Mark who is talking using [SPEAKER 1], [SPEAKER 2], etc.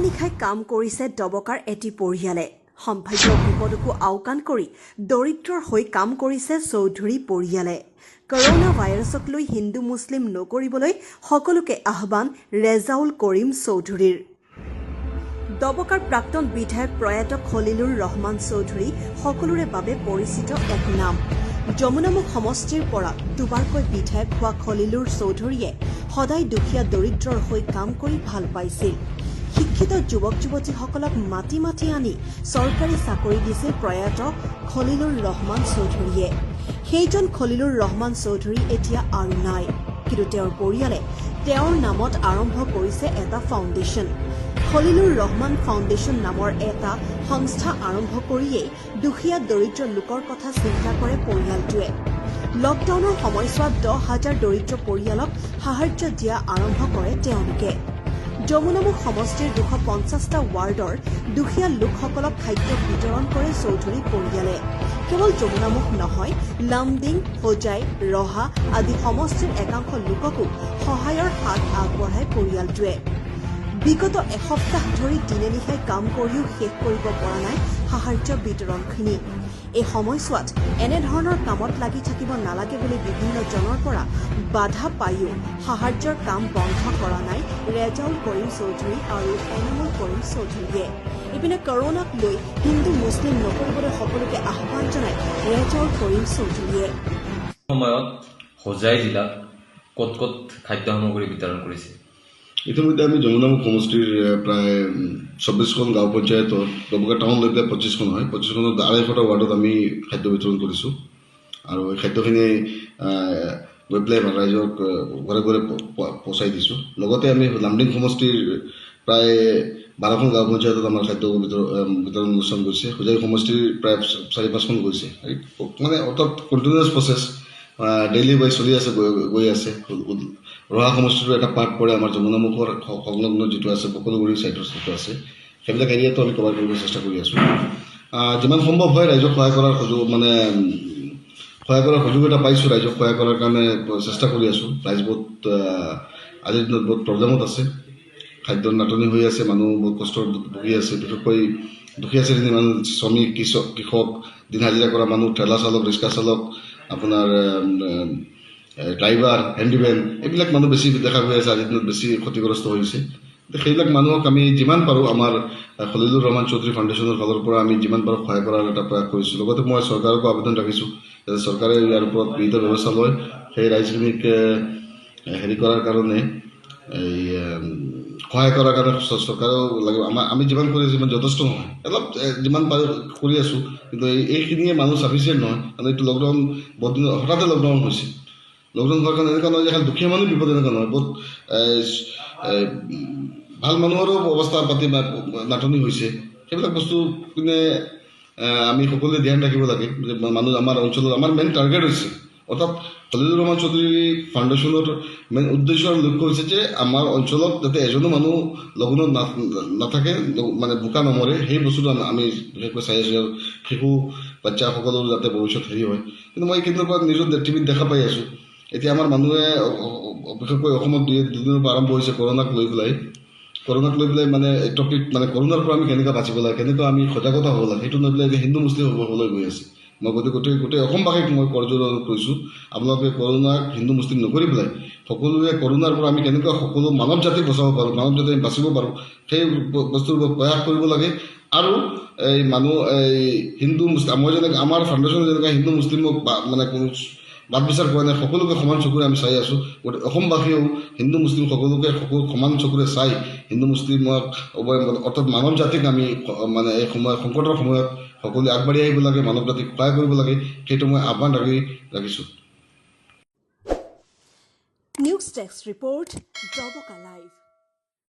[SPEAKER 1] নিশাই কাম কৰিছে ডবকাৰ এটি পৰিয়ালে সম্ভাৱ্য বিপদকো আওকাণ কৰি দৰিদ্ৰৰ হৈ কাম কৰিছে চৌধুৰী পৰিয়ালে কৰোনা ভাইৰাছক লৈ হিন্দু মুছলিম নকৰিবলৈ সকলোকে আহ্বান ৰেজাউল কৰিম চৌধুৰীৰ ডবকাৰ প্ৰাক্তন বিধায়ক প্ৰয়াত খলিলুৰ ৰহমান চৌধুৰী সকলোৰে বাবে পৰিচিত এক নাম যমুনামুখ সমষ্টিৰ পৰা দুবাৰকৈ বিধায়ক হোৱা খলিলুৰ চৌধুৰীয়ে সদায় দুখীয়া দৰিদ্ৰৰ হৈ কাম কৰি ভাল পাইছিল শিক্ষিত যুৱক যুৱতীসকলক মাটি মাটি আনি চৰকাৰী চাকৰি দিছিল প্ৰয়াত খলিলুৰ ৰহমান চৌধুৰীয়ে সেইজন খলিলুৰ ৰহমান চৌধুৰী এতিয়া আৰু নাই কিন্তু তেওঁৰ পৰিয়ালে তেওঁৰ নামত আৰম্ভ কৰিছে এটা ফাউণ্ডেশ্যন খলিলুৰ ৰহমান ফাউণ্ডেশ্যন নামৰ এটা সংস্থা আৰম্ভ কৰিয়েই দুখীয়া দৰিদ্ৰ লোকৰ কথা চিন্তা কৰে পৰিয়ালটোৱে লকডাউনৰ সময়ছোৱাত 10,000 দৰিদ্ৰ পৰিয়ালক সাহায্য দিয়া আৰম্ভ কৰে তেওঁলোকে যমুনামুখ সমষ্টিৰ 250টা ৱাৰ্ডৰ দুখীয়া লোকসকলক খাদ্য বিতৰণ কৰে চৌধুৰী পৰিয়ালে কেৱল যমুনামুখ নহয় লামডিং হোজাই ৰহা আদি সমষ্টিৰ একাংশ লোককো সহায়ৰ হাত আগবঢ়ায় পৰিয়ালটোৱে বিগত এসপ্তাহ ধৰি দিনে নিশাই কাম কৰিও শেষ কৰিব পৰা নাই সাহায্য বিতৰণখিনি এই সময়ছোৱাত এনেধৰণৰ কামত লাগি থাকিব নালাগে বুলি বিভিন্ন জনৰ পৰা বাধা পায়ো সাহায্যৰ কাম বন্ধ কৰা নাই ৰেজাউল কৰিম চৌধুৰী আৰু এনামুল কৰিম চৌধুৰীয়ে ইপিনে কৰোনাক লৈ হিন্দু মুছলিম নকৰিবলৈ সকলোকে আহ্বান জনাই ৰেজাউল কৰিম চৌধুৰীয়ে
[SPEAKER 2] সময়ত হোজাই জিলাত ক'ত ক'ত খাদ্য সামগ্ৰী বিতৰণ কৰিছে
[SPEAKER 3] ইতিমধ্যে আমি যমুনামুখ সমষ্টিৰ প্ৰায় 24খন গাঁও পঞ্চায়তৰ ডবকা টাউন লৈ পেলাই 25খন হয় 25খনত 250টা ৱাৰ্ডত আমি খাদ্য বিতৰণ কৰিছোঁ আৰু এই খাদ্যখিনি গৈ পেলাই ৰাইজক ঘৰে ঘৰে পচাই দিছোঁ লগতে আমি লামডিং সমষ্টিৰ প্ৰায় 12খন গাঁও পঞ্চায়তত আমাৰ খাদ্য বিতৰণ অনুষ্ঠান গৈছে হোজাই সমষ্টিৰ প্ৰায় 4-5খন গৈছে মানে অৰ্থাৎ কণ্টিনিউৱাছ প্ৰচেছ ডেইলি ৱাইজ চলি আছে গৈ আছে ৰহা সমষ্টিৰ এটা পাৰ্ট পৰে আমাৰ যমুনামুখৰ সংলগ্ন যিটো আছে বকলগুৰি ছাইডৰ যিটো আছে সেইবিলাক এৰিয়াটো আমি কভাৰ কৰিব চেষ্টা কৰি আছোঁ যিমান সম্ভৱ হয় ৰাইজক সহায় কৰাৰ সুযোগ এটা পাইছোঁ ৰাইজক সহায় কৰাৰ কাৰণে চেষ্টা কৰি আছোঁ ৰাইজ বহুত আজিৰ দিনত বহুত প্ৰব্লেমত আছে খাদ্যৰ নাটনি হৈ আছে মানুহ বহুত কষ্টত ভুগি আছে বিশেষকৈ দুখীয়া শ্ৰেণীৰ মানুহ শ্ৰমিক কৃষক দিন হাজিৰা কৰা মানুহ ঠেলা চালক ৰিক্সা চালক আপোনাৰ ড্ৰাইভাৰ হেণ্ডিমেন এইবিলাক মানুহ বেছি দেখা গৈ আছে আজিৰ দিনত বেছি ক্ষতিগ্ৰস্ত হৈছে সেইবিলাক মানুহক আমি যিমান পাৰোঁ আমাৰ খলিলুৰ ৰহমান চৌধুৰী ফাউণ্ডেশ্যনৰ ফালৰ পৰা আমি যিমান পাৰোঁ সহায় কৰাৰ এটা প্ৰয়াস কৰিছোঁ লগতে মই চৰকাৰকো আবেদন ৰাখিছোঁ যাতে চৰকাৰে ইয়াৰ ওপৰত বিহিত ব্যৱস্থা লয় সেই ৰাইজখিনিক হেৰি কৰাৰ কাৰণে এই সহায় কৰাৰ কাৰণে চৰকাৰেও লাগিব আমি যিমান কৰি আছোঁ ইমান যথেষ্ট নহয় অলপ যিমান পাৰোঁ কৰি আছোঁ কিন্তু এইখিনিয়ে মানুহ চাফিচিয়েণ্ট নহয় কাৰণ এইটো লকডাউন বহুত দিন হঠাতে লকডাউন হৈছে লকডাউন হোৱাৰ কাৰণে এনেকুৱা নহয় যে খালি দুখীয়া মানুহ বিপদ এনেকুৱা নহয় বহুত ভাল মানুহৰো অৱস্থা পাতি নাটনি হৈছে সেইবিলাক বস্তু কিনে আমি সকলোৱে ধ্যান ৰাখিব লাগে যে মানুহ আমাৰ অঞ্চলত আমাৰ মেইন টাৰ্গেট হৈছে অৰ্থাৎ খলিলুৰ ৰহমান চৌধুৰী ফাউণ্ডেশ্যনৰ মেইন উদ্দেশ্য আৰু লক্ষ্য হৈছে যে আমাৰ অঞ্চলত যাতে এজনো মানুহ লকডাউনত নাথাকে মানে বোকা নমৰে সেই বস্তুটো আমি বিশেষকৈ চাই আছোঁ আৰু শিশু বাচ্চাসকলৰ যাতে ভৱিষ্যত হেৰি হয় কিন্তু মই এইখিনিৰ পৰা নিজৰ টিভিত দেখা পাই আছোঁ এতিয়া আমাৰ মানুহে বিশেষকৈ অসমত দুদিনৰ পৰা আৰম্ভ হৈছে কৰোণাক লৈ পেলাই মানে টপিক মানে কৰোণাৰ পৰা আমি কেনেকৈ বাচিব লাগে কেনেকৈ আমি সজাগতা হ'ব লাগে সেইটো লৈ পেলাই এতিয়া হিন্দু মুছলিম হ'বলৈ গৈ আছে মই গোটেই অসমবাসীক মই কৰজোৰা কৰিছোঁ আপোনালোকে কৰোণাক হিন্দু মুছলিম নকৰি পেলাই সকলোৱে কৰোণাৰ পৰা আমি কেনেকৈ সকলো মানৱ জাতিক বচাব পাৰোঁ মানৱ জাতি আমি বাচিব পাৰোঁ সেই বস্তুৰ প্ৰয়াস কৰিব লাগে আৰু এই মানুহ এই হিন্দু মুছলিম মই যেনেকৈ আমাৰ ফাউণ্ডেশ্যনে যেনেকৈ হিন্দু মুছলিমক মানে কোনো বাদ বিচাৰ কৰা নাই সকলোকে সমান চকুৰে আমি চাই আছোঁ গতিকে অসমবাসীয়েও হিন্দু মুছলিম সকলোকে সমান চকুৰে চাই হিন্দু মুছলিমক অৰ্থাৎ মানৱ জাতিক আমি মানে এই সময়ত সংকটৰ সময়ত সকলোৱে আগবাঢ়ি আহিব লাগে মানৱ জাতিক সহায় কৰিব লাগে সেইটো মই আহ্বান ৰাখিছোঁ
[SPEAKER 1] news desk report Doboka live